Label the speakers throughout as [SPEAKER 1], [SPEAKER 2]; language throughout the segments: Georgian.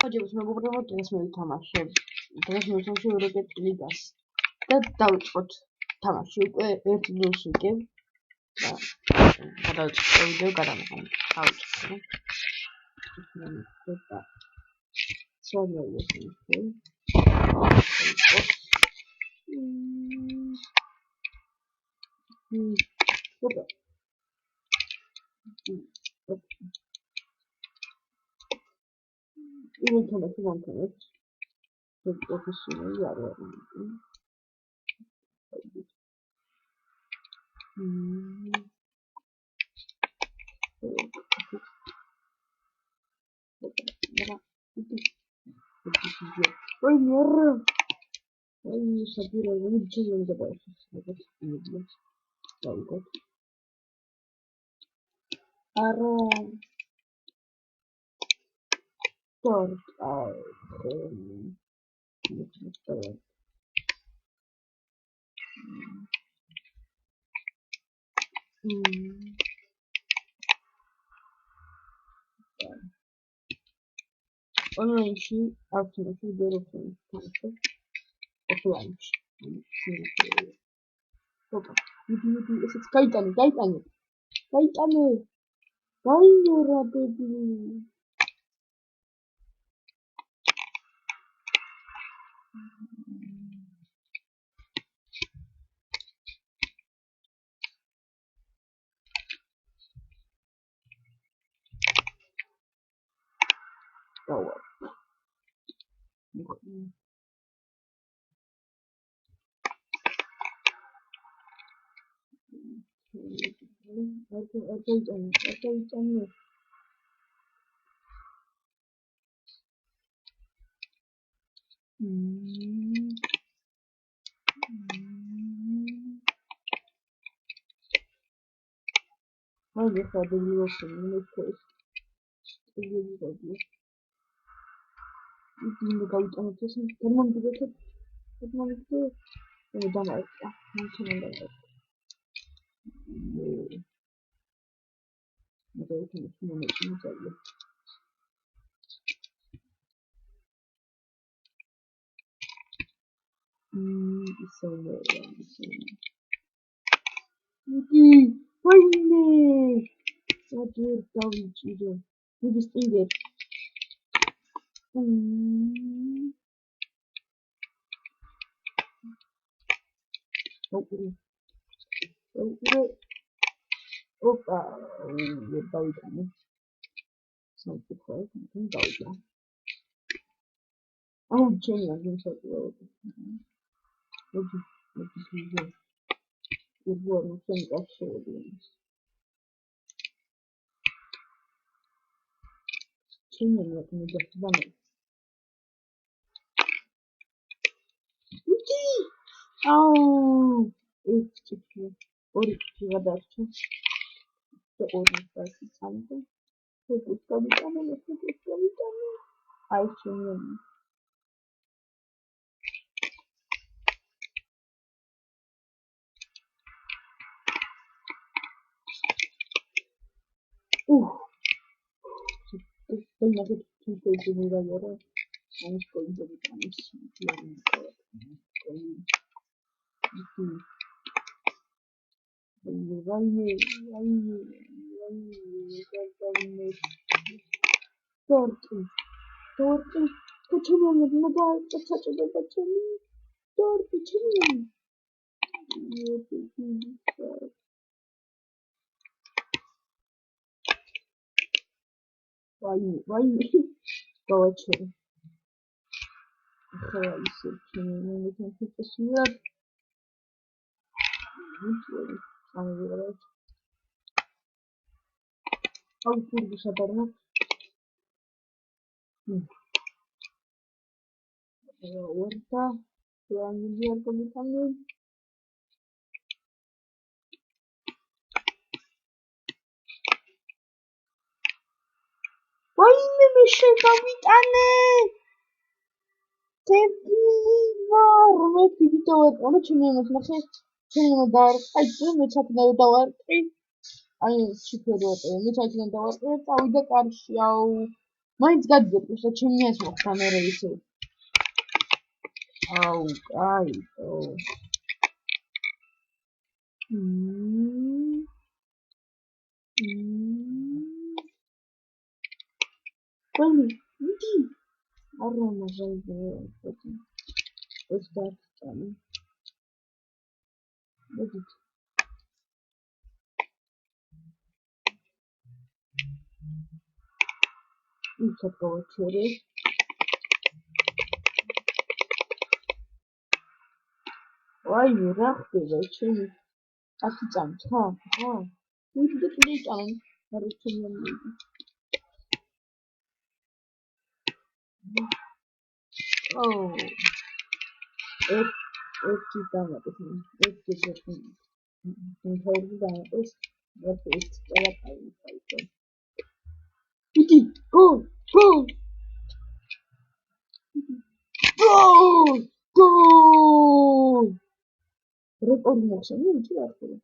[SPEAKER 1] ხოჯებს მეგობრებო, დღეს მივთამაშებ. დღეს მივთამაშებ როკეტ ლიგას. და დავიწყოთ თამაში. უკვე 1-0-ს ვიგებ. და გადავიწყოთ ვიდეო გადამღები. დავიწყოთ. და სოლიო ისე. ოპა. 이번 턴에 그만큼은 프로페셔널이 알아야 되는데. 내가 ой, мэр. Ой, Шапира, вы ничего не добавите. Вот. Арон. Торт. Онлайн-ში ავთინაში ვიდეოები თამაშობ. ოფლაინში. ოპა, ვიდეო ესეც გაიტანე. გაიარა ბები. დავა. Артем. Hadi biliyorsun, ne koyuyorsun? Şimdi kayıt anlatıyorsun. Tamam bir de tamam işte. Tamam işte. Opa, დავიტანე. სამწუხაროდ მგონი დავიტანე. აუ, ჩემი აღნიშნულები. უბრალოდ ჩემი კავშირები. ჩემი მოგახსოვდა. აუ, ეს ორი გადარჩა. ორი დასწამდა. ეს გავიტანე. აი ჩემი. Estoy más de 5 de la hora. Vamos con el Вай, давайте. Хорошо, мы можем посмотреть. Ау, курдуш адарна. Орта, я не знаю, как там. Ой, мне еще капитаны. Тепливар, мы видите, он очень мне смотрит. Чем удар? Ай, мы чапнул удар. Ай, чипирот. Мы чапнул удар. Это уйдет аршяу. მაინც გადიდეთ, უბრალოდ ჩემი ეს მოხდა მე ისე. აუ, კაიტო. Bueno, ahora más de esta también. Un poco chévere. Ay, mira, pero chévere. Aquí estamos, Muy bien, para Oh, es Go! Go! Go! Go! რეკორდი მოხსენე ვიცი რა ხდება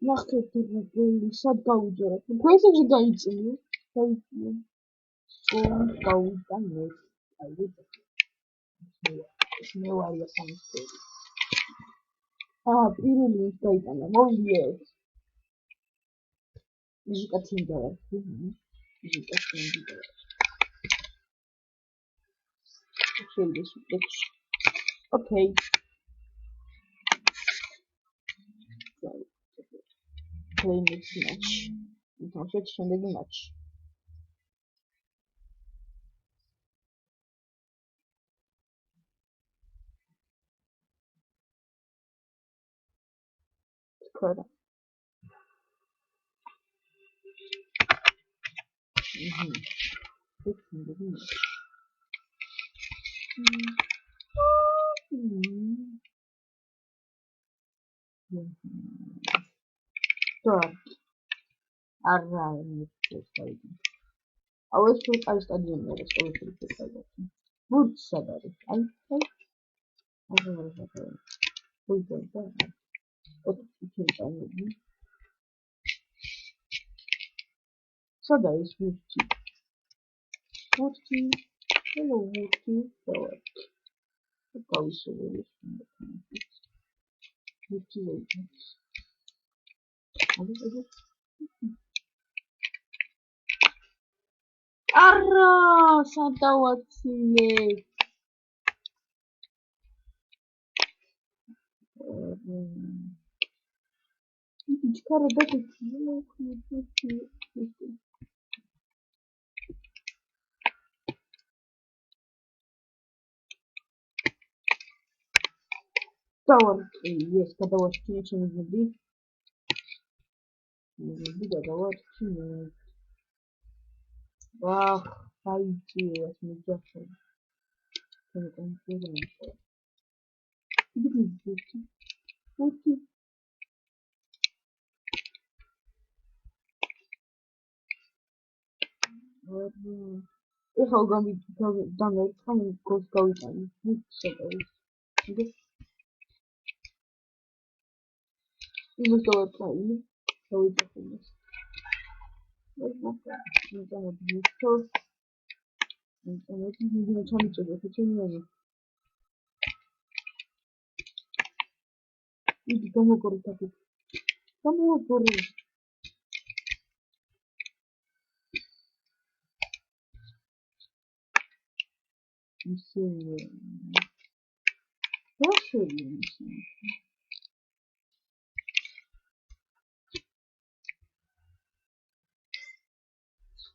[SPEAKER 1] ნახეთ გოლი სად გაუჯერა გვესებზე გაიწინე გაიწინე გაუტანე აი ეს მე ვარია სამწელი პირველი ის გაიტანა მოვიეთ მუსიკა თინდა მუსიკა თინდა Okay. Play next match. Conflict შემდეგი match. Correct. Შემდეგი match. არა იმეცი. აუეს ფუტკარის სტადიონი არის ყოველთვის ფუტკარში. ბურთი სად არის? აი. სად არის ბურთი? Hello, ბურთი. გავისურვებ. ბურთი ვეძებს. არა, სად დავაცილე? Cara, dá pra Tower, yes, когда вас ничего не забыть. Не забыть, а давать чинить. Ах, пойти, я смеялся. Что там сделано? Пути. ეხლა დამერცხა მიკროს გავიტანი. მიცადოს. იმას დავაწყალი. დავიწყე. იგი გამოგორი თქო. გამოგორი. ისე.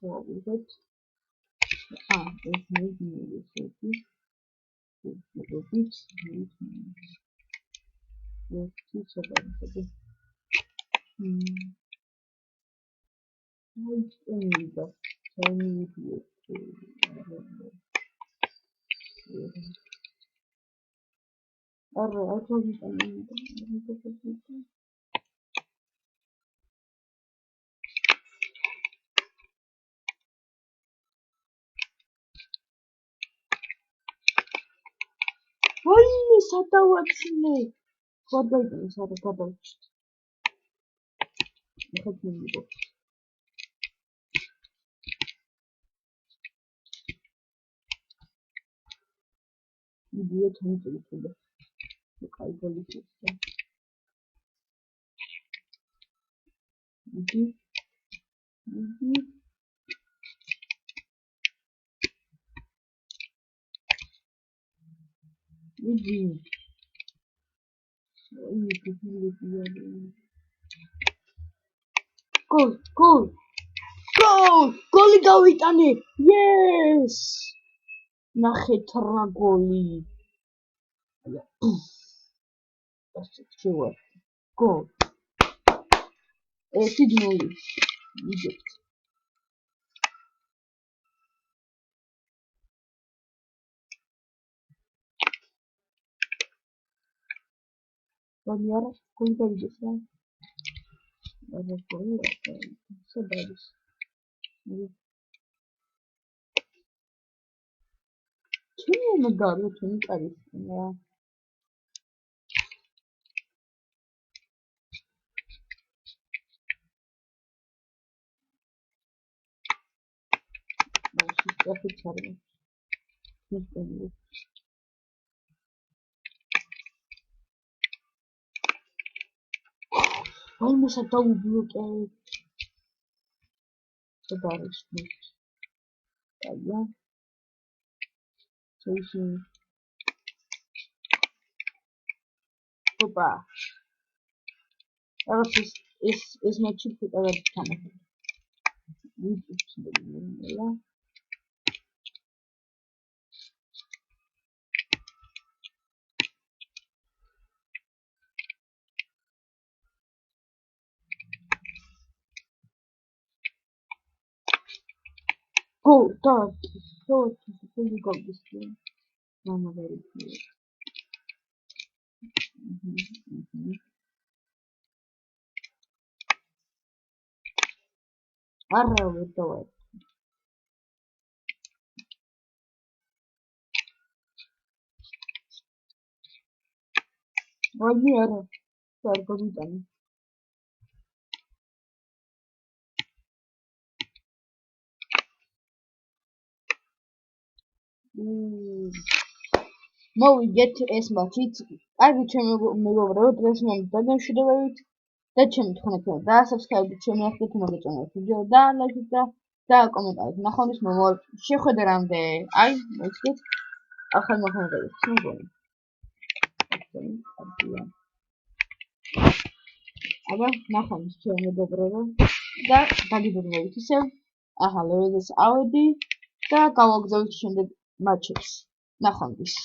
[SPEAKER 1] What is it? It's maybe this Why sat watching it? What did you say about it? ვიდეო თამაშობთ. კაი გოლი შეცდა. იგი გოლი გავიტანე. Yes! ნახეთ რა გოლი. შევა. გოლ. 1-0. ვიგებთ. Vamos lá, como vai dizer? Vamos por aí, saudades. Tinha uma garota, não parece, né? Mas isso é fechado, né? Não tem. Ai, mas é tão duro que é. Saudades, né? Olha. Sim. Opa. Ela fez esse meu tipo de ela de câmera. Muito bem, Oh, dog. So, you got this game. No, no, very good. Arra, with the way. Why me, Arra? Sorry, go with them. მოვიგეთ ეს მათით. კარგი ჩემი მეგობრებო, დღეს მე დაგემშვიდობებით და ჩემი თქმით დაასაბსკრაიბდით ჩემი ახალ მოგეწონათ ვიდეო და ლაიქით და კომენტარით ნახავთ მომავალ შეხვედრამდე. აი, მოიცით ახალ მოხალისეებს მოგონი. აბა ნახავთ ჩემი მეგობრებო და დაგიბრუნდებით ისევ ახალ ლეველზე ავედი და გავაგზავნით შემდეგ მატჩებს. ნახვამდის.